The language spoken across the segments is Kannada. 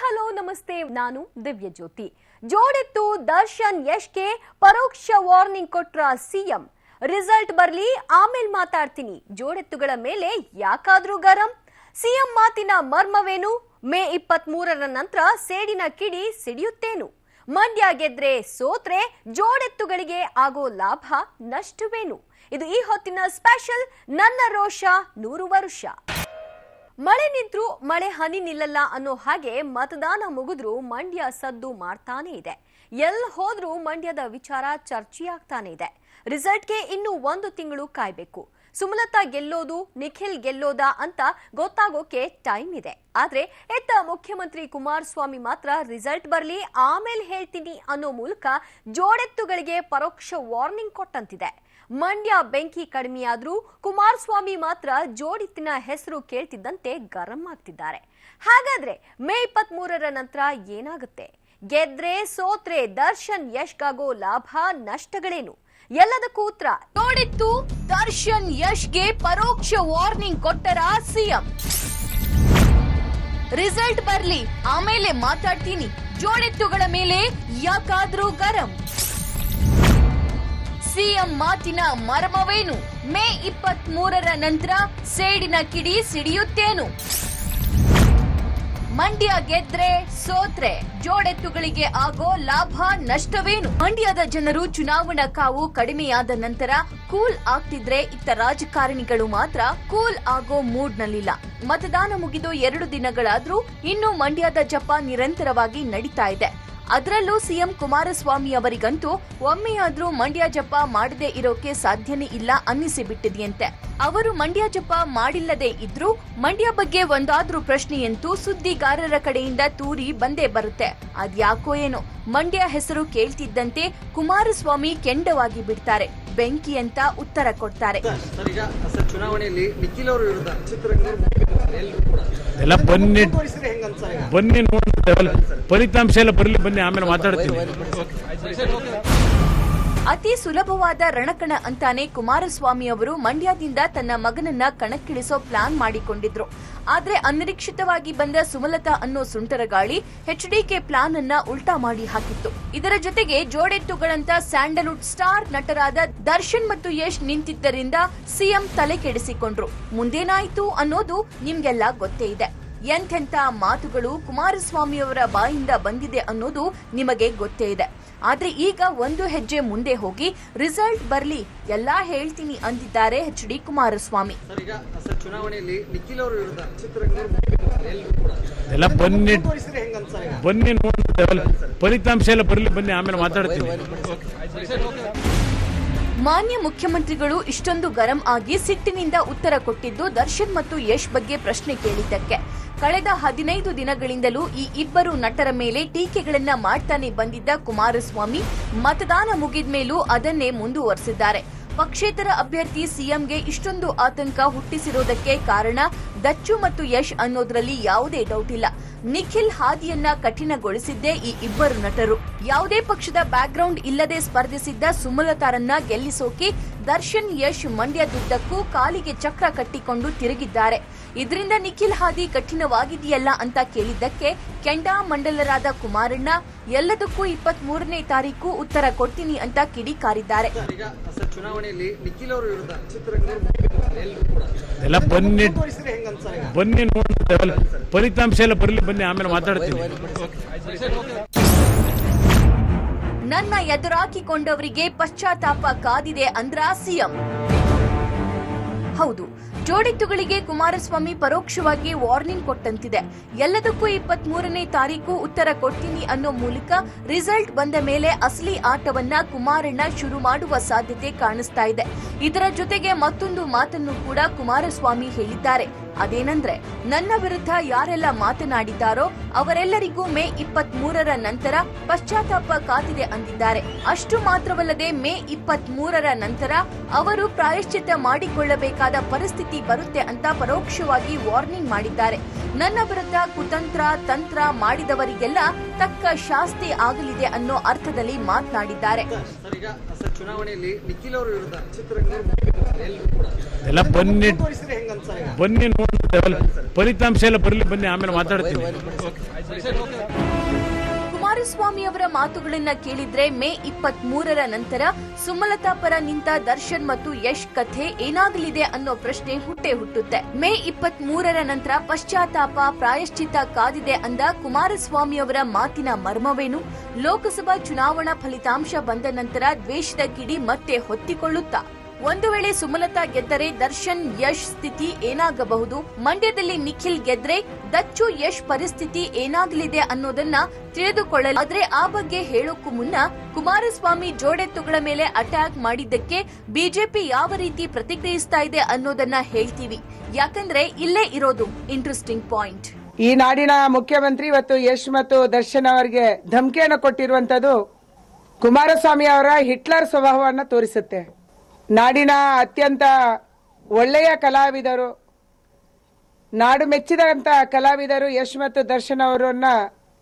ಹಲೋ ನಮಸ್ತೆ, ನಾನು ದಿವ್ಯ ಜ್ಯೋತಿ. ಜೋಡೆತ್ತು ದರ್ಶನ್ ಯಶ್ಗೆ ಪರೋಕ್ಷ ವಾರ್ನಿಂಗ್ ಕೊಟ್ರ ಸಿಎಂ. ರಿಸಲ್ಟ್ ಬರ್ಲಿ ಆಮೇಲೆ ಮಾತಾಡ್ತೀನಿ, ಜೋಡೆತ್ತುಗಳ ಮೇಲೆ ಯಾಕಾದ್ರೂ ಗರಂ. ಸಿಎಂ ಮಾತಿನ ಮರ್ಮವೇನು? ಮೇ 23ರ ನಂತರ ಸೇಡಿನ ಕಿಡಿ ಸಿಡಿಯುತ್ತೇನು? ಮಂಡ್ಯ ಗೆದ್ರೆ ಸೋತ್ರೆ ಜೋಡೆತ್ತುಗಳಿಗೆ ಆಗೋ ಲಾಭ ನಷ್ಟವೇನು? ಇದು ಈ ಹೊತ್ತಿನ ಸ್ಪೆಷಲ್ ನನ್ನ ರೋಷ 100 ವರ್ಷ. ಮಳೆ ನಿಂತ್ರು ಮಳೆ ಹನಿ ನಿಲ್ಲಲ್ಲ ಅನ್ನೋ ಹಾಗೆ ಮತದಾನ ಮುಗಿದ್ರು ಮಂಡ್ಯ ಸದ್ದು ಮಾಡ್ತಾನೆ ಇದೆ. ಎಲ್ ಹೋದ್ರೂ ಮಂಡ್ಯದ ವಿಚಾರ ಚರ್ಚೆಯಾಗ್ತಾನೆ ಇದೆ. ರಿಸಲ್ಟ್ಗೆ ಇನ್ನು 1 ತಿಂಗಳು ಕಾಯ್ಬೇಕು. ಸುಮಲತಾ ಗೆಲ್ಲೋದು ನಿಖಿಲ್ ಗೆಲ್ಲೋದಾ ಅಂತ ಗೊತ್ತಾಗೋಕೆ ಟೈಮ್ ಇದೆ. ಆದ್ರೆ ಎತ್ತ ಮುಖ್ಯಮಂತ್ರಿ ಕುಮಾರಸ್ವಾಮಿ ಮಾತ್ರ ರಿಸಲ್ಟ್ ಬರ್ಲಿ ಆಮೇಲೆ ಹೇಳ್ತೀನಿ ಅನ್ನೋ ಮೂಲಕ ಜೋಡೆತ್ತುಗಳಿಗೆ ಪರೋಕ್ಷ ವಾರ್ನಿಂಗ್ ಕೊಟ್ಟಂತಿದೆ. ಮಂಡ್ಯ ಬೆಂಕಿ ಕಡಿಮೆಯಾದ್ರೂ ಕುಮಾರಸ್ವಾಮಿ ಮಾತ್ರ ಜೋಡೆತ್ತಿನ ಹೆಸರು ಕೇಳ್ತಿದ್ದಂತೆ ಗರಂ ಆಗ್ತಿದ್ದಾರೆ. ಹಾಗಾದ್ರೆ ಮೇ 23ರ ನಂತರ ಏನಾಗುತ್ತೆ? ಗೆದ್ರೆ ಸೋತ್ರೆ ದರ್ಶನ್ ಯಶ್ಗಾಗೋ ಲಾಭ ನಷ್ಟಗಳೇನು? ಎಲ್ಲದಕ್ಕೂ ಉತ್ತರ ಜೋಡೆತ್ತು ದರ್ಶನ್ ಯಶ್ಗೆ ಪರೋಕ್ಷ ವಾರ್ನಿಂಗ್ ಕೊಟ್ಟರ ಸಿಎಂ. ರಿಸಲ್ಟ್ ಬರ್ಲಿ ಆಮೇಲೆ ಮಾತಾಡ್ತೀನಿ, ಜೋಡೆತ್ತುಗಳ ಮೇಲೆ ಯಾಕಾದ್ರೂ ಗರಂ. ಸಿಎಂ ಮಾತಿನ ಮರ್ಮವೇನು? ಮೇ 23ರ ನಂತರ ಸೇಡಿನ ಕಿಡಿ ಸಿಡಿಯುತ್ತೇನು? ಮಂಡ್ಯ ಗೆದ್ರೆ ಸೋತ್ರೆ ಜೋಡೆತ್ತುಗಳಿಗೆ ಆಗೋ ಲಾಭ ನಷ್ಟವೇನು? ಮಂಡ್ಯದ ಜನರು ಚುನಾವಣಾ ಕಾವು ಕಡಿಮೆಯಾದ ನಂತರ ಕೂಲ್ ಆಗ್ತಿದ್ರೆ, ಇತ್ತ ರಾಜಕಾರಣಿಗಳು ಮಾತ್ರ ಕೂಲ್ ಆಗೋ ಮೂಡ್ ನಲ್ಲಿಲ್ಲ. ಮತದಾನ ಮುಗಿದು 2 ದಿನಗಳಾದ್ರೂ ಇನ್ನು ಮಂಡ್ಯದ ಜಪ ನಿರಂತರವಾಗಿ ನಡೀತಾ ಇದೆ. ಅದರಲ್ಲೂ ಸಿಎಂ ಕುಮಾರಸ್ವಾಮಿ ಅವರಿಗಂತೂ ಒಮ್ಮೆಯಾದ್ರೂ ಮಂಡ್ಯ ಜಪ ಮಾಡದೇ ಇರೋಕೆ ಸಾಧ್ಯನೇ ಇಲ್ಲ ಅನ್ನಿಸಿಬಿಟ್ಟಿದೆಯಂತೆ. ಅವರು ಮಂಡ್ಯ ಜಪ ಮಾಡಿಲ್ಲದೆ ಇದ್ರೂ ಮಂಡ್ಯ ಬಗ್ಗೆ ಒಂದಾದ್ರೂ ಪ್ರಶ್ನೆಯಂತೂ ಸುದ್ದಿಗಾರರ ಕಡೆಯಿಂದ ತೂರಿ ಬಂದೇ ಬರುತ್ತೆ. ಅದ್ಯಾಕೋ ಏನೋ ಮಂಡ್ಯ ಹೆಸರು ಕೇಳ್ತಿದ್ದಂತೆ ಕುಮಾರಸ್ವಾಮಿ ಕೆಂಡವಾಗಿ ಬಿಡ್ತಾರೆ, ಬೆಂಕಿ ಅಂತ ಉತ್ತರ ಕೊಡ್ತಾರೆ. ಚುನಾವಣೆಯಲ್ಲಿ ನಿಖಿಲ್ ಅವರು ವಿರುದ್ಧ ಎಲ್ಲ ಬನ್ನಿ ನೋಡಿ, ಫಲಿತಾಂಶ ಎಲ್ಲ ಬರಲಿ, ಬನ್ನಿ ಆಮೇಲೆ ಮಾತಾಡ್ತೀವಿ. ಅತಿ ಸುಲಭವಾದ ರಣಕಣ ಅಂತಾನೆ ಕುಮಾರಸ್ವಾಮಿ ಅವರು ಮಂಡ್ಯದಿಂದ ತನ್ನ ಮಗನನ್ನ ಕಣಕ್ಕಿಳಿಸೋ ಪ್ಲಾನ್ ಮಾಡಿಕೊಂಡಿದ್ರು. ಆದ್ರೆ ಅನಿರೀಕ್ಷಿತವಾಗಿ ಬಂದ ಸುಮಲತಾ ಅನ್ನೋ ಸುಂಟರಗಾಳಿ ಎಚ್ಡಿಕೆ ಪ್ಲಾನ್ ಅನ್ನ ಉಲ್ಟಾ ಮಾಡಿ ಹಾಕಿತ್ತು. ಇದರ ಜೊತೆಗೆ ಜೋಡೆತ್ತುಗಳಂತ ಸ್ಯಾಂಡಲ್ವುಡ್ ಸ್ಟಾರ್ ನಟರಾದ ದರ್ಶನ್ ಮತ್ತು ಯಶ್ ನಿಂತಿದ್ದರಿಂದ ಸಿಎಂ ತಲೆ ಕೆಡಿಸಿಕೊಂಡ್ರು. ಮುಂದೇನಾಯ್ತು ಅನ್ನೋದು ನಿಮ್ಗೆಲ್ಲ ಗೊತ್ತೇ ಇದೆ. ಎಂಥೆಂಥ ಮಾತುಗಳು ಕುಮಾರಸ್ವಾಮಿ ಅವರ ಬಾಯಿಂದ ಬಂದಿದೆ ಅನ್ನೋದು ನಿಮಗೆ ಗೊತ್ತೇ ಇದೆ. ಆದ್ರೆ ಈಗ 1 ಹೆಜ್ಜೆ ಮುಂದೆ ಹೋಗಿ ರಿಸಲ್ಟ್ ಬರ್ಲಿ ಎಲ್ಲಾ ಹೇಳ್ತೀನಿ ಅಂದಿದ್ದಾರೆ ಎಚ್ಡಿ ಕುಮಾರಸ್ವಾಮಿ. ಚುನಾವಣೆಯಲ್ಲಿ ನಿಖಿಲ್ ಅವರು ವಿರುದ್ಧ ಎಲ್ಲ ಬನ್ನಿ ನೋಡಿ, ಫಲಿತಾಂಶ ಎಲ್ಲ ಬರಲಿ, ಬನ್ನಿ ಆಮೇಲೆ ಮಾತಾಡ್ತೀವಿ. ಮಾನ್ಯ ಮುಖ್ಯಮಂತ್ರಿಗಳು ಇಷ್ಟೊಂದು ಗರಂ ಆಗಿ ಸಿಟ್ಟಿನಿಂದ ಉತ್ತರ ಕೊಟ್ಟಿದ್ದು ದರ್ಶನ್ ಮತ್ತು ಯಶ್ ಬಗ್ಗೆ ಪ್ರಶ್ನೆ ಕೇಳಿದ್ದಕ್ಕೆ. ಕಳೆದ 15 ದಿನಗಳಿಂದಲೂ ಈ ಇಬ್ಬರು ನಟರ ಮೇಲೆ ಟೀಕೆಗಳನ್ನ ಮಾಡ್ತಾನೆ ಬಂದಿದ್ದ ಕುಮಾರಸ್ವಾಮಿ ಮತದಾನ ಮುಗಿದ್ಮೇಲೂ ಅದನ್ನೇ ಮುಂದುವರೆಸಿದ್ದಾರೆ. ಪಕ್ಷೇತರ ಅಭ್ಯರ್ಥಿ ಸಿಎಂಗೆ ಇಷ್ಟೊಂದು ಆತಂಕ ಹುಟ್ಟಿಸಿರೋದಕ್ಕೆ ಕಾರಣ ದಚ್ಚು ಮತ್ತು ಯಶ್ ಅನ್ನೋದ್ರಲ್ಲಿ ಯಾವುದೇ ಡೌಟ್ ಇಲ್ಲ. ನಿಖಿಲ್ ಹಾದಿಯನ್ನ ಕಠಿಣಗೊಳಿಸಿದ್ದೇ ಈ ಇಬ್ಬರು ನಟರು. ಯಾವುದೇ ಪಕ್ಷದ ಬ್ಯಾಕ್ಗ್ರೌಂಡ್ ಇಲ್ಲದೆ ಸ್ಪರ್ಧಿಸಿದ್ದ ಸುಮಲತಾರನ್ನ ಗೆಲ್ಲಿಸೋಕೆ ದರ್ಶನ್ ಯಶ್ ಮಂಡ್ಯದುದ್ದಕ್ಕೂ ಕಾಲಿಗೆ ಚಕ್ರ ಕಟ್ಟಿಕೊಂಡು ತಿರುಗಿದ್ದಾರೆ. ಇದರಿಂದ ನಿಖಿಲ್ ಹಾದಿ ಕಠಿಣವಾಗಿದೆಯಲ್ಲ ಅಂತ ಕೇಳಿದ್ದಕ್ಕೆ ಕೆಂಡಾಮಂಡಲರಾದ ಕುಮಾರಣ್ಣ ಎಲ್ಲದಕ್ಕೂ 23ನೇ ತಾರೀಕು ಉತ್ತರ ಕೊಡ್ತೀನಿ ಅಂತ ಕಿಡಿಕಾರಿದ್ದಾರೆ. ಚುನಾವಣೆಯಲ್ಲಿ ನಿಖಿಲ್ ಅವರು ವಿರುದ್ಧ ಎಲ್ಲ ಬನ್ನಿ ನೋಡಿ, ಫಲಿತಾಂಶ ಎಲ್ಲ ಬರಲಿ, ಬನ್ನಿ ಆಮೇಲೆ ಮಾತಾಡ್ತೀವಿ. ನನ್ನ ಎದುರಾಕಿಕೊಂಡವರಿಗೆ ಪಶ್ಚಾತ್ತಾಪ ಕಾದಿದೆ ಅಂದ್ರ ಸಿಎಂ. ಹೌದು, ಜೋಡೆತ್ತುಗಳಿಗೆ ಕುಮಾರಸ್ವಾಮಿ ಪರೋಕ್ಷವಾಗಿ ವಾರ್ನಿಂಗ್ ಕೊಟ್ಟಂತಿದೆ. ಎಲ್ಲದಕ್ಕೂ 23ನೇ ತಾರೀಕು ಉತ್ತರ ಕೊಡ್ತೀನಿ ಅನ್ನೋ ಮೂಲಕ ರಿಸಲ್ಟ್ ಬಂದ ಮೇಲೆ ಅಸಲಿ ಆಟವನ್ನ ಕುಮಾರಣ್ಣ ಶುರು ಮಾಡುವ ಸಾಧ್ಯತೆ ಕಾಣಿಸ್ತಾ ಇದೆ. ಇದರ ಜೊತೆಗೆ ಮತ್ತೊಂದು ಮಾತನ್ನು ಕೂಡ ಕುಮಾರಸ್ವಾಮಿ ಹೇಳಿದ್ದಾರೆ. ಅದೇನಂದ್ರೆ, ನನ್ನ ವಿರುದ್ಧ ಯಾರೆಲ್ಲ ಮಾತನಾಡಿದ್ದಾರೋ ಅವರೆಲ್ಲರಿಗೂ ಮೇ 23ರ ನಂತರ ಪಶ್ಚಾತ್ತಾಪ ಕಾದಿದೆ ಅಂದಿದ್ದಾರೆ. ಅಷ್ಟು ಮಾತ್ರವಲ್ಲದೆ ಮೇ 23ರ ನಂತರ ಅವರು ಪ್ರಾಯಶ್ಚಿತ್ತ ಮಾಡಿಕೊಳ್ಳಬೇಕಾದ ಎದುರಿಸಬೇಕಾದ ಪರಿಸ್ಥಿತಿ ಬರುತ್ತೆ ಅಂತ ಪರೋಕ್ಷವಾಗಿ ವಾರ್ನಿಂಗ್ ಮಾಡಿದ್ದಾರೆ. ನನ್ನ ವಿರುದ್ಧ ಕುತಂತ್ರ ತಂತ್ರ ಮಾಡಿದವರಿಗೆಲ್ಲ ತಕ್ಕ ಶಾಸ್ತಿ ಆಗಲಿದೆ ಅನ್ನೋ ಅರ್ಥದಲ್ಲಿ ಮಾತನಾಡಿದ್ದಾರೆ. ಸರ್, ಈಗ ಸರ್ ಚುನಾವಣೆಯಲ್ಲಿ ನಿಖಿಲ್ ಅವರ ವಿರುದ್ಧ ಎಲ್ಲ ಬನ್ನಿ ತೋರಿಸಿದ್ರೆ ಹೆಂಗ್ ಅನ್ಸರ್ ಈಗ? ಬನ್ನಿ ನೋಡ್ತೇವಲ್ಲ, ಫಲಿತಾಂಶ ಎಲ್ಲ ಬರಲಿ, ಬನ್ನಿ ಆಮೇಲೆ ಮಾತಾಡ್ತೀನಿ. ಕುಮಾರಸ್ವಾಮಿ ಅವರ ಮಾತುಗಳನ್ನ ಕೇಳಿದ್ರೆ ಮೇ 23ರ ನಂತರ ಸುಮಲತಾ ಪರ ನಿಂತ ದರ್ಶನ್ ಮತ್ತು ಯಶ್ ಕಥೆ ಏನಾಗಲಿದೆ ಅನ್ನೋ ಪ್ರಶ್ನೆ ಹುಟ್ಟೇ ಹುಟ್ಟುತ್ತೆ. ಮೇ 23ರ ನಂತರ ಪಶ್ಚಾತ್ತಾಪ ಪ್ರಾಯಶ್ಚಿತ್ತ ಕಾದಿದೆ ಅಂದ ಕುಮಾರಸ್ವಾಮಿ ಅವರ ಮಾತಿನ ಮರ್ಮವೇನು? ಲೋಕಸಭಾ ಚುನಾವಣಾ ಫಲಿತಾಂಶ ಬಂದ ನಂತರ ದ್ವೇಷದ ಕಿಡಿ ಮತ್ತೆ ಹೊತ್ತಿಕೊಳ್ಳುತ್ತಾ? ಒಂದು ವೇಳೆ ಸುಮಲತಾ ಗೆದ್ದರೆ ದರ್ಶನ್ ಯಶ್ ಸ್ಥಿತಿ ಏನಾಗಬಹುದು? ಮಂಡ್ಯದಲ್ಲಿ ನಿಖಿಲ್ ಗೆದ್ರೆ ದಚ್ಚು ಯಶ್ ಪರಿಸ್ಥಿತಿ ಏನಾಗಲಿದೆ ಅನ್ನೋದನ್ನ ತಿಳಿದುಕೊಳ್ಳಲು. ಆದ್ರೆ ಆ ಬಗ್ಗೆ ಹೇಳೋಕ್ಕೂ ಮುನ್ನ ಕುಮಾರಸ್ವಾಮಿ ಜೋಡೆತ್ತುಗಳ ಮೇಲೆ ಅಟ್ಯಾಕ್ ಮಾಡಿದ್ದಕ್ಕೆ ಬಿಜೆಪಿ ಯಾವ ರೀತಿ ಪ್ರತಿಕ್ರಿಯಿಸ್ತಾ ಇದೆ ಅನ್ನೋದನ್ನ ಹೇಳ್ತೀವಿ. ಯಾಕಂದ್ರೆ ಇಲ್ಲೇ ಇರೋದು ಇಂಟ್ರೆಸ್ಟಿಂಗ್ ಪಾಯಿಂಟ್. ಈ ನಾಡಿನ ಮುಖ್ಯಮಂತ್ರಿ ಇವತ್ತು ಯಶ್ ಮತ್ತು ದರ್ಶನ್ ಅವರಿಗೆ ಧಮಕಿಯನ್ನು ಕೊಟ್ಟಿರುವಂತದ್ದು ಕುಮಾರಸ್ವಾಮಿ ಅವರ ಹಿಟ್ಲರ್ ಸ್ವಭಾವವನ್ನು ತೋರಿಸುತ್ತೆ. ನಾಡಿನ ಅತ್ಯಂತ ಒಳ್ಳೆಯ ಕಲಾವಿದರು, ನಾಡು ಮೆಚ್ಚಿದಂತ ಕಲಾವಿದರು ಯಶ್ ಮತ್ತು ದರ್ಶನ್ ಅವರನ್ನ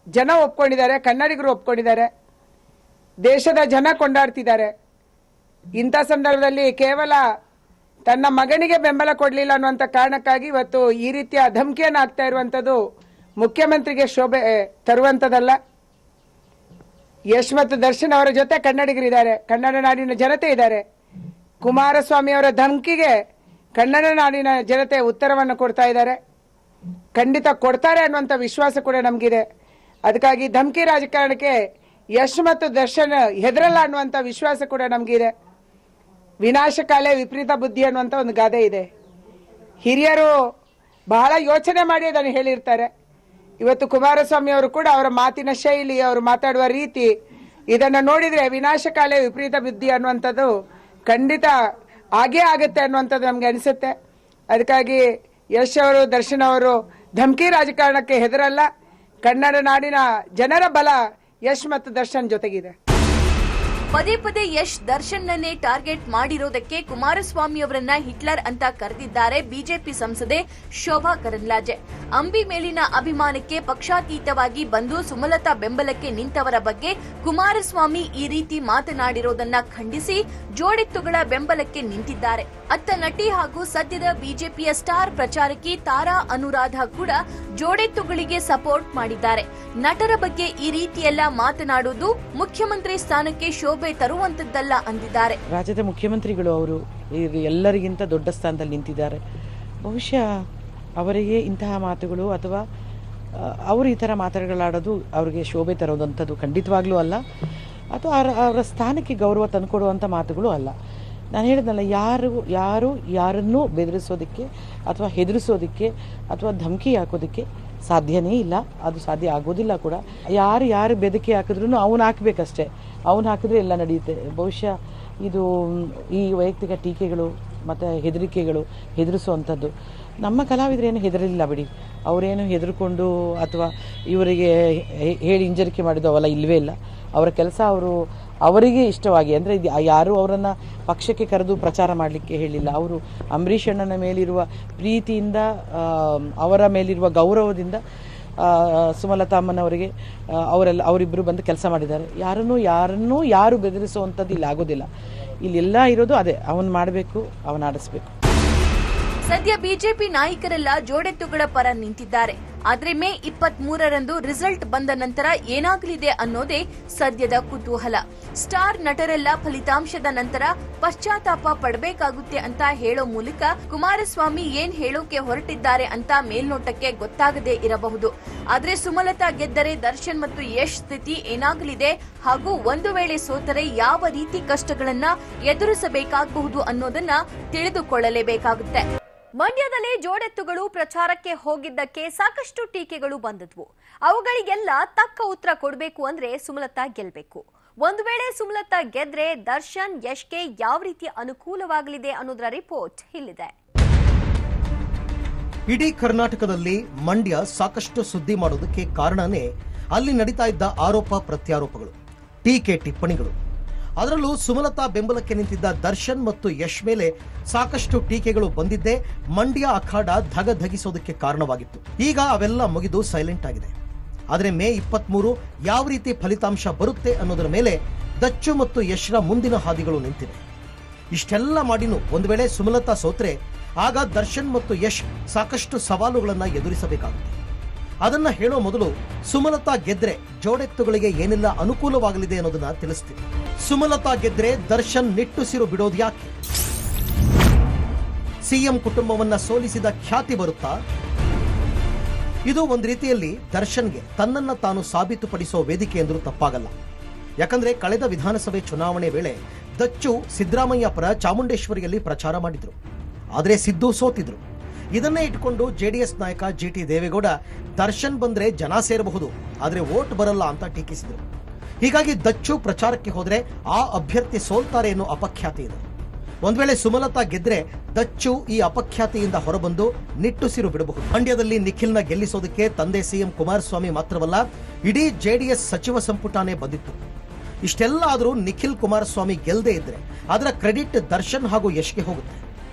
ಜನ ಒಪ್ಕೊಂಡಿದ್ದಾರೆ, ಕನ್ನಡಿಗರು ಒಪ್ಕೊಂಡಿದ್ದಾರೆ, ದೇಶದ ಜನ ಕೊಂಡಾಡ್ತಿದ್ದಾರೆ. ಇಂಥ ಸಂದರ್ಭದಲ್ಲಿ ಕೇವಲ ತನ್ನ ಮಗನಿಗೆ ಬೆಂಬಲ ಕೊಡಲಿಲ್ಲ ಅನ್ನುವಂಥ ಕಾರಣಕ್ಕಾಗಿ ಇವತ್ತು ಈ ರೀತಿಯ ಧಮಕಿಯನ್ನು ಹಾಕ್ತಾ ಇರುವಂಥದ್ದು ಮುಖ್ಯಮಂತ್ರಿಗೆ ಶೋಭೆ ತರುವಂಥದ್ದಲ್ಲ. ಯಶ್ ಮತ್ತು ದರ್ಶನ್ ಅವರ ಜೊತೆ ಕನ್ನಡಿಗರಿದ್ದಾರೆ, ಕನ್ನಡ ನಾಡಿನ ಜನತೆ ಇದ್ದಾರೆ. ಕುಮಾರಸ್ವಾಮಿ ಅವರ ಧಮಕಿಗೆ ಕನ್ನಡ ನಾಡಿನ ಜನತೆ ಉತ್ತರವನ್ನು ಕೊಡ್ತಾ ಇದ್ದಾರೆ, ಖಂಡಿತ ಕೊಡ್ತಾರೆ ಅನ್ನುವಂಥ ವಿಶ್ವಾಸ ಕೂಡ ನಮಗಿದೆ. ಅದಕ್ಕಾಗಿ ಧಮಕಿ ರಾಜಕಾರಣಕ್ಕೆ ಯಶ್ ಮತ್ತು ದರ್ಶನ್ ಹೆದರಲ್ಲ ಅನ್ನುವಂಥ ವಿಶ್ವಾಸ ಕೂಡ ನಮಗಿದೆ. ವಿನಾಶಕಾಲೇ ವಿಪರೀತ ಬುದ್ಧಿ ಅನ್ನುವಂಥ ಒಂದು ಗಾದೆ ಇದೆ. ಹಿರಿಯರು ಬಹಳ ಯೋಚನೆ ಮಾಡಿ ಅದನ್ನು ಹೇಳಿರ್ತಾರೆ. ಇವತ್ತು ಕುಮಾರಸ್ವಾಮಿ ಅವರು ಕೂಡ ಅವರ ಮಾತಿನ ಶೈಲಿ, ಅವರು ಮಾತಾಡುವ ರೀತಿ ಇದನ್ನು ನೋಡಿದ್ರೆ ವಿನಾಶಕಾಲೇ ವಿಪರೀತ ಬುದ್ಧಿ ಅನ್ನುವಂಥದ್ದು ಖಂಡಿತ ಆಗೇ ಆಗುತ್ತೆ ಅನ್ನುವಂಥದ್ದು ನಮ್ಗೆ ಅನಿಸುತ್ತೆ. ಅದಕ್ಕಾಗಿ ಯಶ್ ಅವರು ದರ್ಶನ್ ಅವರು ಧಮಕಿ ರಾಜಕಾರಣಕ್ಕೆ ಹೆದರಲ್ಲ. ಕನ್ನಡ ನಾಡಿನ ಜನರ ಬಲ ಯಶ್ ಮತ್ತು ದರ್ಶನ್ ಜೊತೆಗಿದೆ. ಪದೇ ಪದೇ ಯಶ್ ದರ್ಶನ್ನನ್ನೇ ಟಾರ್ಗೆಟ್ ಮಾಡಿರೋದಕ್ಕೆ ಕುಮಾರಸ್ವಾಮಿ ಅವರನ್ನ ಹಿಟ್ಲರ್ ಅಂತ ಕರೆದಿದ್ದಾರೆ ಬಿಜೆಪಿ ಸಂಸದೆ ಶೋಭಾ ಕರಂದ್ಲಾಜೆ. ಅಂಬಿ ಮೇಲಿನ ಅಭಿಮಾನಕ್ಕೆ ಪಕ್ಷಾತೀತವಾಗಿ ಬಂದು ಸುಮಲತಾ ಬೆಂಬಲಕ್ಕೆ ನಿಂತವರ ಬಗ್ಗೆ ಕುಮಾರಸ್ವಾಮಿ ಈ ರೀತಿ ಮಾತನಾಡಿರೋದನ್ನ ಖಂಡಿಸಿ ಜೋಡೆತ್ತುಗಳ ಬೆಂಬಲಕ್ಕೆ ನಿಂತಿದ್ದಾರೆ. ಅತ್ತ ನಟಿ ಹಾಗೂ ಸದ್ಯದ ಬಿಜೆಪಿಯ ಸ್ಟಾರ್ ಪ್ರಚಾರಕಿ ತಾರಾ ಅನುರಾಧ ಕೂಡ ಜೋಡೆತ್ತುಗಳಿಗೆ ಸಪೋರ್ಟ್ ಮಾಡಿದ್ದಾರೆ. ನಟರ ಬಗ್ಗೆ ಈ ರೀತಿಯೆಲ್ಲ ಮಾತನಾಡುವುದು ಮುಖ್ಯಮಂತ್ರಿ ಸ್ಥಾನಕ್ಕೆ ಶೋಭೆ ತರುವಂತದ್ದಲ್ಲ ಅಂದಿದ್ದಾರೆ. ರಾಜ್ಯದ ಮುಖ್ಯಮಂತ್ರಿಗಳು ಅವರು ಎಲ್ಲರಿಗಿಂತ ದೊಡ್ಡ ಸ್ಥಾನದಲ್ಲಿ ನಿಂತಿದ್ದಾರೆ. ಬಹುಶಃ ಅವರಿಗೆ ಇಂತಹ ಮಾತುಗಳು ಅಥವಾ ಅವರು ಈ ಥರ ಮಾತುಗಳಾಡೋದು ಅವರಿಗೆ ಶೋಭೆ ತರೋದಂಥದ್ದು ಖಂಡಿತವಾಗ್ಲೂ ಅಲ್ಲ, ಅಥವಾ ಅವರ ಸ್ಥಾನಕ್ಕೆ ಗೌರವ ತಂದುಕೊಡುವಂಥ ಮಾತುಗಳು ಅಲ್ಲ. ನಾನು ಹೇಳಿದ್ನಲ್ಲ, ಯಾರನ್ನೂ ಬೆದರಿಸೋದಕ್ಕೆ ಅಥವಾ ಹೆದರಿಸೋದಕ್ಕೆ ಅಥವಾ ಧಮಕಿ ಹಾಕೋದಕ್ಕೆ ಸಾಧ್ಯನೇ ಇಲ್ಲ, ಅದು ಸಾಧ್ಯ ಆಗೋದಿಲ್ಲ ಕೂಡ. ಯಾರು ಬೆದಕಿ ಹಾಕಿದ್ರೂ ಅವನು ಹಾಕಬೇಕಷ್ಟೇ, ಅವನು ಹಾಕಿದ್ರೆ ಎಲ್ಲ ನಡೆಯುತ್ತೆ. ಬಹುಶಃ ಇದು ಈ ವೈಯಕ್ತಿಕ ಟೀಕೆಗಳು ಮತ್ತು ಹೆದರಿಕೆಗಳು ಹೆದರಿಸುವಂಥದ್ದು ನಮ್ಮ ಕಲಾವಿದರೇನು ಹೆದರಲಿಲ್ಲ ಬಿಡಿ. ಅವರೇನು ಹೆದರ್ಕೊಂಡು ಅಥವಾ ಇವರಿಗೆ ಹೇಳಿ ಹಿಂಜರಿಕೆ ಮಾಡಿದ್ದು ಅವೆಲ್ಲ ಇಲ್ಲವೇ ಇಲ್ಲ. ಅವರ ಕೆಲಸ ಅವರಿಗೆ ಇಷ್ಟವಾಗಿ, ಅಂದರೆ ಯಾರೂ ಅವರನ್ನು ಪಕ್ಷಕ್ಕೆ ಕರೆದು ಪ್ರಚಾರ ಮಾಡಲಿಕ್ಕೆ ಹೇಳಿಲ್ಲ. ಅವರು ಅಂಬರೀಷ್ ಅಣ್ಣನ ಮೇಲಿರುವ ಪ್ರೀತಿಯಿಂದ, ಅವರ ಮೇಲಿರುವ ಗೌರವದಿಂದ ಸುಮಲತಾ ಅಮ್ಮನವರಿಗೆ ಅವರಿಬ್ಬರು ಬಂದು ಕೆಲಸ ಮಾಡಿದ್ದಾರೆ. ಯಾರು ಬೆದರಿಸುವಂಥದ್ದು ಇಲ್ಲಿ ಆಗೋದಿಲ್ಲ. ಇಲ್ಲೆಲ್ಲ ಇರೋದು ಅದೇ, ಅವನು ಮಾಡಬೇಕು, ಅವನು ಆಡಿಸ್ಬೇಕು. ಸದ್ಯ ಬಿಜೆಪಿ ನಾಯಕರೆಲ್ಲ ಜೋಡೆತ್ತುಗಳ ಪರ ನಿಂತಿದ್ದಾರೆ. ಆದ್ರೆ ಮೇ 23ರಂದು ರಿಸಲ್ಟ್ ಬಂದ ನಂತರ ಏನಾಗಲಿದೆ ಅನ್ನೋದೇ ಸದ್ಯದ ಕುತೂಹಲ. ಸ್ಟಾರ್ ನಟರೆಲ್ಲ ಫಲಿತಾಂಶದ ನಂತರ ಪಶ್ಚಾತ್ತಾಪ ಪಡಬೇಕಾಗುತ್ತೆ ಅಂತ ಹೇಳೋ ಮೂಲಕ ಕುಮಾರಸ್ವಾಮಿ ಏನ್ ಹೇಳೋಕೆ ಹೊರಟಿದ್ದಾರೆ ಅಂತ ಮೇಲ್ನೋಟಕ್ಕೆ ಗೊತ್ತಾಗದೇ ಇರಬಹುದು. ಆದ್ರೆ ಸುಮಲತಾ ಗೆದ್ದರೆ ದರ್ಶನ್ ಮತ್ತು ಯಶ್ ಸ್ಥಿತಿ ಏನಾಗಲಿದೆ ಹಾಗೂ ಒಂದು ವೇಳೆ ಸೋತರೆ ಯಾವ ರೀತಿ ಕಷ್ಟಗಳನ್ನ ಎದುರಿಸಬೇಕಾಗಬಹುದು ಅನ್ನೋದನ್ನ ತಿಳಿದುಕೊಳ್ಳಲೇಬೇಕಾಗುತ್ತೆ. ಮಂಡ್ಯದಲ್ಲಿ ಜೋಡೆತ್ತುಗಳು ಪ್ರಚಾರಕ್ಕೆ ಹೋಗಿದ್ದಕ್ಕೆ ಸಾಕಷ್ಟು ಟೀಕೆಗಳು ಬಂದದ್ವು. ಅವುಗಳಿಗೆಲ್ಲ ತಕ್ಕ ಉತ್ತರ ಕೊಡಬೇಕು ಅಂದ್ರೆ ಸುಮಲತಾ ಗೆಲ್ಬೇಕು. ಒಂದು ವೇಳೆ ಸುಮಲತಾ ಗೆದ್ರೆ ದರ್ಶನ್ ಯಶ್ಗೆ ಯಾವ ರೀತಿ ಅನುಕೂಲವಾಗಲಿದೆ ಅನ್ನೋದರ ರಿಪೋರ್ಟ್ ಇಲ್ಲಿದೆ. ಇಡೀ ಕರ್ನಾಟಕದಲ್ಲಿ ಮಂಡ್ಯ ಸಾಕಷ್ಟು ಸುದ್ದಿ ಮಾಡೋದಕ್ಕೆ ಕಾರಣನೇ ಅಲ್ಲಿ ನಡೀತಾ ಇದ್ದ ಆರೋಪ ಪ್ರತ್ಯಾರೋಪಗಳು, ಟೀಕೆ ಟಿಪ್ಪಣಿಗಳು. ಅದರಲ್ಲೂ ಸುಮಲತಾ ಬೆಂಬಲಕ್ಕೆ ನಿಂತಿದ್ದ ದರ್ಶನ್ ಮತ್ತು ಯಶ್ ಮೇಲೆ ಸಾಕಷ್ಟು ಟೀಕೆಗಳು ಬಂದಿದ್ದೇ ಮಂಡ್ಯ ಅಖಾಡ ಧಗಧಗಿಸೋದಕ್ಕೆ ಕಾರಣವಾಗಿತ್ತು. ಈಗ ಅವೆಲ್ಲ ಮುಗಿದು ಸೈಲೆಂಟ್ ಆಗಿದೆ. ಆದರೆ ಮೇ 23 ಯಾವ ರೀತಿ ಫಲಿತಾಂಶ ಬರುತ್ತೆ ಅನ್ನೋದರ ಮೇಲೆ ದಚ್ಚು ಮತ್ತು ಯಶ್ರ ಮುಂದಿನ ಹಾದಿಗಳು ನಿಂತಿವೆ. ಇಷ್ಟೆಲ್ಲ ಮಾಡಿನೂ ಒಂದು ವೇಳೆ ಸುಮಲತಾ ಸೋತ್ರೆ ಆಗ ದರ್ಶನ್ ಮತ್ತು ಯಶ್ ಸಾಕಷ್ಟು ಸವಾಲುಗಳನ್ನ ಎದುರಿಸಬೇಕಾಗುತ್ತೆ. ಅದನ್ನ ಹೇಳೋ ಮೊದಲು ಸುಮಲತಾ ಗೆದ್ರೆ ಜೋಡೆತ್ತುಗಳಿಗೆ ಏನೆಲ್ಲ ಅನುಕೂಲವಾಗಲಿದೆ ಅನ್ನೋದನ್ನ ತಿಳಿಸ್ತೀವಿ. ಸುಮಲತಾ ಗೆದ್ರೆ ದರ್ಶನ್ ನಿಟ್ಟುಸಿರು ಬಿಡೋದು ಯಾಕೆ? ಸಿಎಂ ಕುಟುಂಬವನ್ನ ಸೋಲಿಸಿದ ಖ್ಯಾತಿ ಬರುತ್ತಾ? ಇದು ಒಂದು ರೀತಿಯಲ್ಲಿ ದರ್ಶನ್ಗೆ ತನ್ನನ್ನ ತಾನು ಸಾಬೀತುಪಡಿಸೋ ವೇದಿಕೆ ಎಂದರೂ ತಪ್ಪಾಗಲ್ಲ. ಯಾಕಂದ್ರೆ ಕಳೆದ ವಿಧಾನಸಭೆ ಚುನಾವಣೆ ವೇಳೆ ದಚ್ಚು ಸಿದ್ದರಾಮಯ್ಯ ಪರ ಚಾಮುಂಡೇಶ್ವರಿಯಲ್ಲಿ ಪ್ರಚಾರ ಮಾಡಿದ್ರು. ಆದರೆ ಸಿದ್ದು ಸೋತಿದ್ರು. ಇದನ್ನೇ ಇಟ್ಕೊಂಡು ಜೆಡಿಎಸ್ ನಾಯಕ ಜಿಟಿ ದೇವೇಗೌಡ ದರ್ಶನ್ ಬಂದ್ರೆ ಜನ ಸೇರಬಹುದು, ಆದರೆ ವೋಟ್ ಬರಲ್ಲ ಅಂತ ಟೀಕಿಸಿದ್ರು. ಹೀಗಾಗಿ ದಚ್ಚು ಪ್ರಚಾರಕ್ಕೆ ಹೋದ್ರೆ ಆ ಅಭ್ಯರ್ಥಿ ಸೋಲ್ತಾರೆ ಅನ್ನೋ ಅಪಖ್ಯಾತಿ ಇದೆ. ಒಂದ್ ವೇಳೆ ಸುಮಲತಾ ಗೆದ್ರೆ ದಚ್ಚು ಈ ಅಪಖ್ಯಾತಿಯಿಂದ ಹೊರಬಂದು ನಿಟ್ಟುಸಿರು ಬಿಡಬಹುದು. ಮಂಡ್ಯದಲ್ಲಿ ನಿಖಿಲ್ನ ಗೆಲ್ಲಿಸೋದಕ್ಕೆ ತಂದೆ ಸಿಎಂ ಕುಮಾರಸ್ವಾಮಿ ಮಾತ್ರವಲ್ಲ, ಇಡೀ ಜೆಡಿಎಸ್ ಸಚಿವ ಸಂಪುಟನೇ ಬಂದಿತ್ತು. ಇಷ್ಟೆಲ್ಲ ಆದರೂ ನಿಖಿಲ್ ಕುಮಾರಸ್ವಾಮಿ ಗೆಲ್ಲದೆ ಇದ್ರೆ ಅದರ ಕ್ರೆಡಿಟ್ ದರ್ಶನ್ ಹಾಗೂ ಯಶ್ಗೆ ಹೋಗುತ್ತೆ.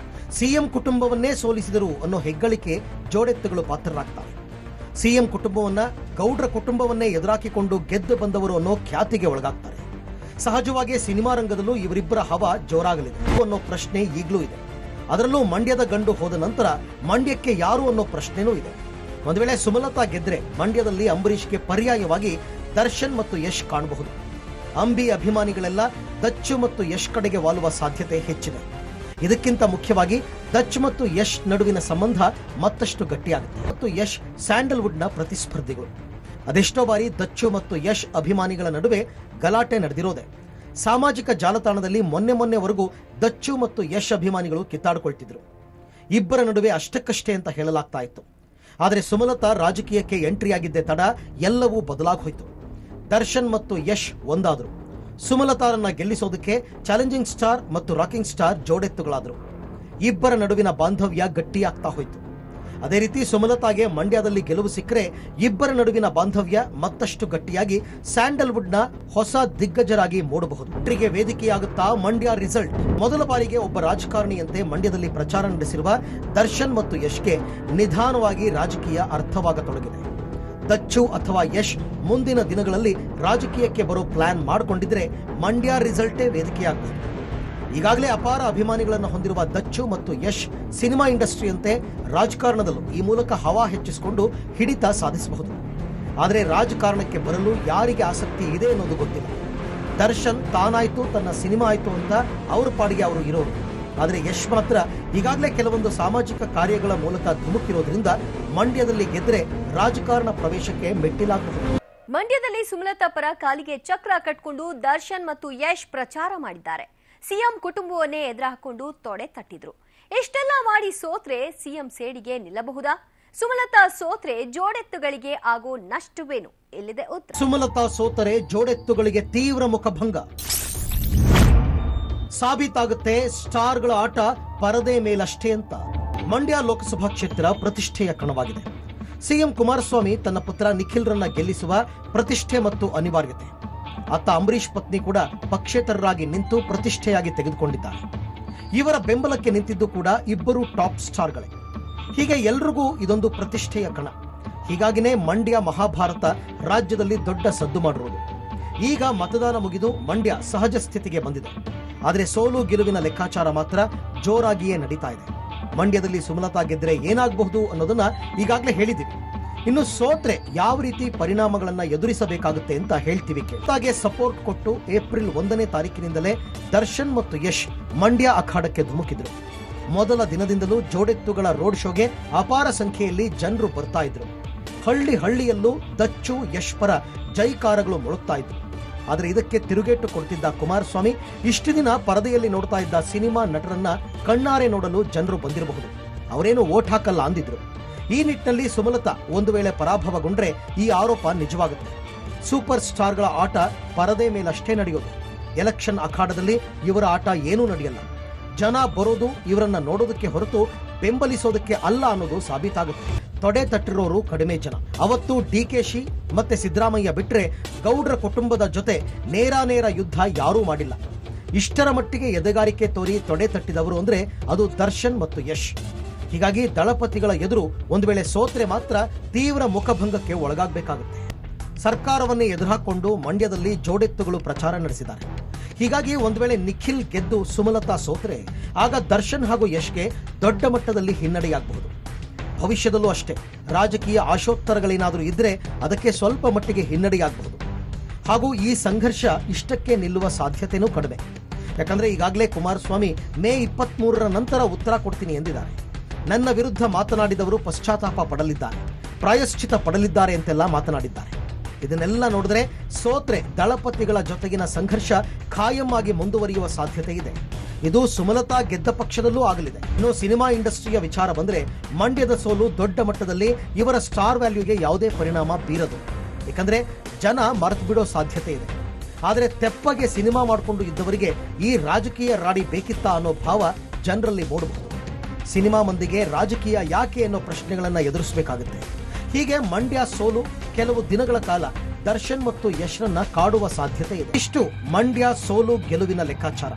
ಸಿಎಂ ಕುಟುಂಬವನ್ನೇ ಸೋಲಿಸಿದರು ಅನ್ನೋ ಹೆಗ್ಗಳಿಕೆ ಜೋಡೆತ್ತುಗಳು ಪಾತ್ರರಾಗ್ತಾರೆ. ಸಿಎಂ ಕುಟುಂಬವನ್ನ ಗೌಡ್ರ ಕುಟುಂಬವನ್ನೇ ಎದುರಾಕಿಕೊಂಡು ಗೆದ್ದು ಬಂದವರು ಅನ್ನೋ ಖ್ಯಾತಿಗೆ ಒಳಗಾಗ್ತಾರೆ. ಸಹಜವಾಗಿ ಸಿನಿಮಾ ರಂಗದಲ್ಲೂ ಇವರಿಬ್ಬರ ಹವಾ ಜೋರಾಗಲಿದೆ ಅನ್ನೋ ಪ್ರಶ್ನೆ ಈಗಲೂ ಇದೆ. ಅದರಲ್ಲೂ ಮಂಡ್ಯದ ಗಂಡು ಹೋದ ನಂತರ ಮಂಡ್ಯಕ್ಕೆ ಯಾರು ಅನ್ನೋ ಪ್ರಶ್ನೆನೂ ಇದೆ. ಒಂದು ವೇಳೆ ಸುಮಲತಾ ಗೆದ್ರೆ ಮಂಡ್ಯದಲ್ಲಿ ಅಂಬರೀಷ್ಗೆ ಪರ್ಯಾಯವಾಗಿ ದರ್ಶನ್ ಮತ್ತು ಯಶ್ ಕಾಣಬಹುದು. ಅಂಬಿ ಅಭಿಮಾನಿಗಳೆಲ್ಲ ದಚ್ಚು ಮತ್ತು ಯಶ್ ಕಡೆಗೆ ವಾಲುವ ಸಾಧ್ಯತೆ ಹೆಚ್ಚಿದೆ. ಇದಕ್ಕಿಂತ ಮುಖ್ಯವಾಗಿ ದಚ್ ಮತ್ತು ಯಶ್ ನಡುವಿನ ಸಂಬಂಧ ಮತ್ತಷ್ಟು ಗಟ್ಟಿಯಾಗುತ್ತೆ. ಮತ್ತು ಯಶ್ ಸ್ಯಾಂಡಲ್ವುಡ್ನ ಪ್ರತಿಸ್ಪರ್ಧಿಗಳು. ಅದೆಷ್ಟೋ ಬಾರಿ ದಚ್ಚು ಮತ್ತು ಯಶ್ ಅಭಿಮಾನಿಗಳ ನಡುವೆ ಗಲಾಟೆ ನಡೆದಿರೋದೆ. ಸಾಮಾಜಿಕ ಜಾಲತಾಣದಲ್ಲಿ ಮೊನ್ನೆವರೆಗೂ ದಚ್ಚು ಮತ್ತು ಯಶ್ ಅಭಿಮಾನಿಗಳು ಕಿತ್ತಾಡಿಕೊಳ್ತಿದ್ರು. ಇಬ್ಬರ ನಡುವೆ ಅಷ್ಟಕ್ಕಷ್ಟೇ ಅಂತ ಹೇಳಲಾಗ್ತಾ ಇತ್ತು. ಆದರೆ ಸುಮಲತಾ ರಾಜಕೀಯಕ್ಕೆ ಎಂಟ್ರಿಯಾಗಿದ್ದೆ ತಡ ಎಲ್ಲವೂ ಬದಲಾಗೋಯ್ತು. ದರ್ಶನ್ ಮತ್ತು ಯಶ್ ಒಂದಾದ್ರು. ಸುಮಲತಾರನ್ನ ಗೆಲ್ಲಿಸೋದಕ್ಕೆ ಚಾಲೆಂಜಿಂಗ್ ಸ್ಟಾರ್ ಮತ್ತು ರಾಕಿಂಗ್ ಸ್ಟಾರ್ ಜೋಡೆತ್ತುಗಳಾದರು. ಇಬ್ಬರ ನಡುವಿನ ಬಾಂಧವ್ಯ ಗಟ್ಟಿಯಾಗ್ತಾ ಹೋಯಿತು. ಅದೇ ರೀತಿ ಸುಮಲತಾಗೆ ಮಂಡ್ಯದಲ್ಲಿ ಗೆಲುವು ಸಿಕ್ಕರೆ ಇಬ್ಬರ ನಡುವಿನ ಬಾಂಧವ್ಯ ಮತ್ತಷ್ಟು ಗಟ್ಟಿಯಾಗಿ ಸ್ಯಾಂಡಲ್ವುಡ್ನ ಹೊಸ ದಿಗ್ಗಜರಾಗಿ ಮೂಡಬಹುದು. ಒಟ್ಟಿಗೆ ವೇದಿಕೆಯಾಗುತ್ತಾ ಮಂಡ್ಯ ರಿಸಲ್ಟ್. ಮೊದಲ ಬಾರಿಗೆ ಒಬ್ಬ ರಾಜಕಾರಣಿಯಂತೆ ಮಂಡ್ಯದಲ್ಲಿ ಪ್ರಚಾರ ನಡೆಸಿರುವ ದರ್ಶನ್ ಮತ್ತು ಯಶ್ಗೆ ನಿಧಾನವಾಗಿ ರಾಜಕೀಯ ಅರ್ಥವಾಗತೊಡಗಿದೆ. ದಚ್ಚು ಅಥವಾ ಯಶ್ ಮುಂದಿನ ದಿನಗಳಲ್ಲಿ ರಾಜಕೀಯಕ್ಕೆ ಬರೋ ಪ್ಲಾನ್ ಮಾಡಿಕೊಂಡಿದ್ರೆ ಮಂಡ್ಯ ರಿಸಲ್ಟೇ ವೇದಿಕೆಯಾಗಬಹುದು. ಈಗಾಗಲೇ ಅಪಾರ ಅಭಿಮಾನಿಗಳನ್ನು ಹೊಂದಿರುವ ದಚ್ಚು ಮತ್ತು ಯಶ್ ಸಿನಿಮಾ ಇಂಡಸ್ಟ್ರಿಯಂತೆ ರಾಜಕಾರಣದಲ್ಲೂ ಈ ಮೂಲಕ ಹವಾ ಹೆಚ್ಚಿಸಿಕೊಂಡು ಹಿಡಿತ ಸಾಧಿಸಬಹುದು. ಆದರೆ ರಾಜಕಾರಣಕ್ಕೆ ಬರಲು ಯಾರಿಗೆ ಆಸಕ್ತಿ ಇದೆ ಅನ್ನೋದು ಗೊತ್ತಿಲ್ಲ. ದರ್ಶನ್ ತಾನಾಯ್ತು, ತನ್ನ ಸಿನಿಮಾ ಆಯ್ತು ಅಂತ ಅವ್ರ ಪಾಡಿಗೆ ಅವರು ಇರೋರು. ಆದರೆ ಯಶ್ ಮಾತ್ರ ಈಗಾಗಲೇ ಕೆಲವೊಂದು ಸಾಮಾಜಿಕ ಕಾರ್ಯಗಳ ಮೂಲಕ ಧುಮುಕಿರೋದ್ರಿಂದ ಮಂಡ್ಯದಲ್ಲಿ ಗೆದ್ರೆ ರಾಜಕಾರಣ ಪ್ರವೇಶಕ್ಕೆ ಮೆಟ್ಟಿಲಾಗಬಹುದು. ಮಂಡ್ಯದಲ್ಲಿ ಸುಮಲತಾ ಪರ ಕಾಲಿಗೆ ಚಕ್ರ ಕಟ್ಕೊಂಡು ದರ್ಶನ್ ಮತ್ತು ಯಶ್ ಪ್ರಚಾರ ಮಾಡಿದ್ದಾರೆ. ಸಿಎಂ ಕುಟುಂಬವನ್ನೇ ಎದುರಾಕೊಂಡು ತೊಡೆ ತಟ್ಟಿದ್ರು. ಇಷ್ಟೆಲ್ಲ ಮಾಡಿ ಸೋತ್ರೆ ಸಿಎಂ ಸೇಡಿಗೆ ನಿಲ್ಲಬಹುದಾ? ಸುಮಲತಾ ಸೋತ್ರೆ ಜೋಡೆತ್ತುಗಳಿಗೆ ಆಗೋ ನಷ್ಟವೇನು? ಇಲ್ಲಿದೆ ಉತ್ತರ. ಸುಮಲತಾ ಸೋತರೆ ಜೋಡೆತ್ತುಗಳಿಗೆ ತೀವ್ರ ಮುಖಭಂಗ. ಸಾಬೀತಾಗುತ್ತೆ ಸ್ಟಾರ್ಗಳ ಆಟ ಪರದೆ ಮೇಲಷ್ಟೇ ಅಂತ. ಮಂಡ್ಯ ಲೋಕಸಭಾ ಕ್ಷೇತ್ರ ಪ್ರತಿಷ್ಠೆಯ ಕಣವಾಗಿದೆ. ಸಿಎಂ ಕುಮಾರಸ್ವಾಮಿ ತನ್ನ ಪುತ್ರ ನಿಖಿಲ್ರನ್ನ ಗೆಲ್ಲಿಸುವ ಪ್ರತಿಷ್ಠೆ ಮತ್ತು ಅನಿವಾರ್ಯತೆ. ಅತ್ತ ಅಂಬರೀಷ್ ಪತ್ನಿ ಕೂಡ ಪಕ್ಷೇತರರಾಗಿ ನಿಂತು ಪ್ರತಿಷ್ಠೆಯಾಗಿ ತೆಗೆದುಕೊಂಡಿದ್ದಾರೆ. ಇವರ ಬೆಂಬಲಕ್ಕೆ ನಿಂತಿದ್ದು ಕೂಡ ಇಬ್ಬರು ಟಾಪ್ ಸ್ಟಾರ್ಗಳೇ. ಹೀಗೆ ಎಲ್ರಿಗೂ ಇದೊಂದು ಪ್ರತಿಷ್ಠೆಯ ಕಣ. ಹೀಗಾಗಿನೇ ಮಂಡ್ಯ ಮಹಾಭಾರತ ರಾಜ್ಯದಲ್ಲಿ ದೊಡ್ಡ ಸದ್ದು ಮಾಡಿರುವುದು. ಈಗ ಮತದಾನ ಮುಗಿದು ಮಂಡ್ಯ ಸಹಜ ಸ್ಥಿತಿಗೆ ಬಂದಿದೆ. ಆದರೆ ಸೋಲು ಗೆಲುವಿನ ಲೆಕ್ಕಾಚಾರ ಮಾತ್ರ ಜೋರಾಗಿಯೇ ನಡೀತಾ ಇದೆ. ಮಂಡ್ಯದಲ್ಲಿ ಸುಮಲತಾ ಗೆದ್ರೆ ಏನಾಗಬಹುದು ಅನ್ನೋದನ್ನ ಈಗಾಗಲೇ ಹೇಳಿದ್ದೀವಿ. ಇನ್ನು ಸೋತ್ರೆ ಯಾವ ರೀತಿ ಪರಿಣಾಮಗಳನ್ನ ಎದುರಿಸಬೇಕಾಗುತ್ತೆ ಅಂತ ಹೇಳ್ತೀವಿ. ಹಾಗೆ ಸಪೋರ್ಟ್ ಕೊಟ್ಟು ಏಪ್ರಿಲ್ 1ನೇ ತಾರೀಕಿನಿಂದಲೇ ದರ್ಶನ್ ಮತ್ತು ಯಶ್ ಮಂಡ್ಯ ಅಖಾಡಕ್ಕೆ ಧುಮುಕಿದ್ರು. ಮೊದಲ ದಿನದಿಂದಲೂ ಜೋಡೆತ್ತುಗಳ ರೋಡ್ ಶೋಗೆ ಅಪಾರ ಸಂಖ್ಯೆಯಲ್ಲಿ ಜನರು ಬರ್ತಾ ಇದ್ರು. ಹಳ್ಳಿಯಲ್ಲೂ ದಚ್ಚು ಯಶ್ ಪರ ಜೈಕಾರಗಳು ಮೊಳಗ್ತಾ ಇದ್ರು. ಆದರೆ ಇದಕ್ಕೆ ತಿರುಗೇಟು ಕೊಡ್ತಿದ್ದ ಕುಮಾರಸ್ವಾಮಿ ಇಷ್ಟು ದಿನ ಪರದೆಯಲ್ಲಿ ನೋಡ್ತಾ ಇದ್ದ ಸಿನಿಮಾ ನಟರನ್ನ ಕಣ್ಣಾರೆ ನೋಡಲು ಜನರು ಬಂದಿರಬಹುದು. ಅವರೇನು ವೋಟ್ ಹಾಕಲ್ಲ ಅಂದಿದ್ರು. ಈ ನಿಟ್ಟಿನಲ್ಲಿ ಸುಮಲತಾ ಒಂದು ವೇಳೆ ಪರಾಭವಗೊಂಡ್ರೆ ಈ ಆರೋಪ ನಿಜವಾಗುತ್ತೆ. ಸೂಪರ್ ಸ್ಟಾರ್ಗಳ ಆಟ ಪರದೆ ಮೇಲಷ್ಟೇ ನಡೆಯೋದು. ಎಲೆಕ್ಷನ್ ಅಖಾಡದಲ್ಲಿ ಇವರ ಆಟ ಏನೂ ನಡೆಯಲ್ಲ. ಜನ ಬರೋದು ಇವರನ್ನ ನೋಡೋದಕ್ಕೆ ಹೊರತು ಬೆಂಬಲಿಸೋದಕ್ಕೆ ಅಲ್ಲ ಅನ್ನೋದು ಸಾಬೀತಾಗುತ್ತೆ. ತೊಡೆ ತಟ್ಟಿರೋರು ಕಡಿಮೆ ಜನ. ಅವತ್ತು ಡಿಕೆಶಿ ಮತ್ತೆ ಸಿದ್ದರಾಮಯ್ಯ ಬಿಟ್ರೆ ಗೌಡ್ರ ಕುಟುಂಬದ ಜೊತೆ ನೇರ ಯುದ್ಧ ಯಾರೂ ಮಾಡಿಲ್ಲ. ಇಷ್ಟರ ಮಟ್ಟಿಗೆ ಎದೆಗಾರಿಕೆ ತೋರಿ ತೊಡೆ ತಟ್ಟಿದವರು ಅಂದ್ರೆ ಅದು ದರ್ಶನ್ ಮತ್ತು ಯಶ್. ಹೀಗಾಗಿ ದಳಪತಿಗಳ ಎದುರು ಒಂದು ವೇಳೆ ಸೋತ್ರೆ ಮಾತ್ರ ತೀವ್ರ ಮುಖಭಂಗಕ್ಕೆ ಒಳಗಾಗಬೇಕಾಗುತ್ತೆ. ಸರ್ಕಾರವನ್ನೇ ಎದುರುಹಾಕೊಂಡು ಮಂಡ್ಯದಲ್ಲಿ ಜೋಡೆತ್ತುಗಳು ಪ್ರಚಾರ ನಡೆಸಿದ್ದಾರೆ. ಹೀಗಾಗಿ ಒಂದು ವೇಳೆ ನಿಖಿಲ್ ಗೆದ್ದು ಸುಮಲತಾ ಸೋತ್ರೆ ಆಗ ದರ್ಶನ್ ಹಾಗೂ ಯಶ್ಗೆ ದೊಡ್ಡ ಮಟ್ಟದಲ್ಲಿ ಹಿನ್ನಡೆಯಾಗಬಹುದು. ಭವಿಷ್ಯದಲ್ಲೂ ಅಷ್ಟೇ ರಾಜಕೀಯ ಆಶೋತ್ತರಗಳೇನಾದರೂ ಇದ್ರೆ ಅದಕ್ಕೆ ಸ್ವಲ್ಪ ಮಟ್ಟಿಗೆ ಹಿನ್ನಡೆಯಾಗಬಹುದು. ಹಾಗೂ ಈ ಸಂಘರ್ಷ ಇಷ್ಟಕ್ಕೆ ನಿಲ್ಲುವ ಸಾಧ್ಯತೆನೂ ಕಡಿಮೆ. ಯಾಕಂದ್ರೆ ಈಗಾಗಲೇ ಕುಮಾರಸ್ವಾಮಿ ಮೇ 23ರ ನಂತರ ಉತ್ತರ ಕೊಡ್ತೀನಿ ಎಂದಿದ್ದಾರೆ. ನನ್ನ ವಿರುದ್ಧ ಮಾತನಾಡಿದವರು ಪಶ್ಚಾತ್ತಾಪ ಪಡಲಿದ್ದಾರೆ, ಪ್ರಾಯಶ್ಚಿತ ಪಡಲಿದ್ದಾರೆ ಅಂತೆಲ್ಲ ಮಾತನಾಡಿದ್ದಾರೆ. ಇದನ್ನೆಲ್ಲ ನೋಡಿದ್ರೆ ಸೋತ್ರೆ ದಳಪತಿಗಳ ಜೊತೆಗಿನ ಸಂಘರ್ಷ ಖಾಯಂ ಆಗಿ ಮುಂದುವರಿಯುವ ಸಾಧ್ಯತೆ ಇದೆ. ಇದು ಸುಮಲತಾ ಗೆದ್ದ ಪಕ್ಷದಲ್ಲೂ ಆಗಲಿದೆ. ಇನ್ನು ಸಿನಿಮಾ ಇಂಡಸ್ಟ್ರಿಯ ವಿಚಾರ ಬಂದ್ರೆ ಮಂಡ್ಯದ ಸೋಲು ದೊಡ್ಡ ಮಟ್ಟದಲ್ಲಿ ಇವರ ಸ್ಟಾರ್ ವ್ಯಾಲ್ಯೂಗೆ ಯಾವುದೇ ಪರಿಣಾಮ ಬೀರದು. ಯಾಕಂದ್ರೆ ಜನ ಮರೆತು ಬಿಡೋ ಸಾಧ್ಯತೆ ಇದೆ. ಆದರೆ ತೆಪ್ಪಗೆ ಸಿನಿಮಾ ಮಾಡಿಕೊಂಡು ಇದ್ದವರಿಗೆ ಈ ರಾಜಕೀಯ ರಾಡಿ ಬೇಕಿತ್ತಾ ಅನ್ನೋ ಭಾವ ಜನರಲ್ಲಿ ಮೂಡಬಹುದು. ಸಿನಿಮಾ ಮಂದಿಗೆ ರಾಜಕೀಯ ಯಾಕೆ ಅನ್ನೋ ಪ್ರಶ್ನೆಗಳನ್ನ ಎದುರಿಸಬೇಕಾಗುತ್ತೆ. ಹೀಗೆ ಮಂಡ್ಯ ಸೋಲು ಕೆಲವು ದಿನಗಳ ಕಾಲ ದರ್ಶನ್ ಮತ್ತು ಯಶ್ರನ್ನ ಕಾಡುವ ಸಾಧ್ಯತೆ ಇದೆ. ಇಷ್ಟು ಮಂಡ್ಯ ಸೋಲು ಗೆಲುವಿನ ಲೆಕ್ಕಾಚಾರ.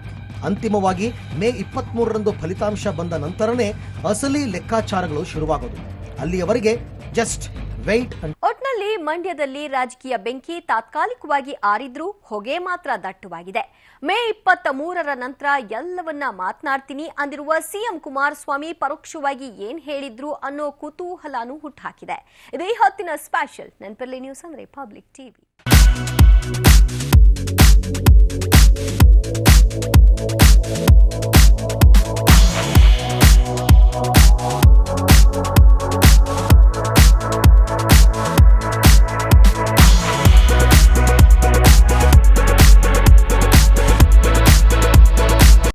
ಅಂತಿಮವಾಗಿ ಮೇ 23ರಂದು ಫಲಿತಾಂಶ ಬಂದ ನಂತರನೇ ಅಸಲಿ ಲೆಕ್ಕಾಚಾರಗಳು ಶುರುವಾಗೋದು. ಅಲ್ಲಿಯವರೆಗೆ ಜಸ್ಟ್ ವೆಯ್ಟ್. ಒಟ್ನಲ್ಲಿ ಮಂಡ್ಯದಲ್ಲಿ ರಾಜಕೀಯ ಬೆಂಕಿ ತಾತ್ಕಾಲಿಕವಾಗಿ ಆರಿದ್ರೂ ಹೊಗೆ ಮಾತ್ರ ದಟ್ಟವಾಗಿದೆ. ಮೇ 23ರ ನಂತರ ಎಲ್ಲವನ್ನ ಮಾತನಾಡ್ತೀನಿ ಅಂದಿರುವ ಸಿಎಂ ಕುಮಾರಸ್ವಾಮಿ ಪರೋಕ್ಷವಾಗಿ ಏನ್ ಹೇಳಿದ್ರು ಅನ್ನೋ ಕುತೂಹಲನೂ ಹುಟ್ಟುಹಾಕಿದೆ. ಇದೇ ಹೊತ್ತಿನ ಸ್ಪೆಷಲ್ ನೆನಪಲ್ಲಿ ನ್ಯೂಸ್ ಅಂದ್ರೆ ಪಬ್ಲಿಕ್ ಟಿವಿ.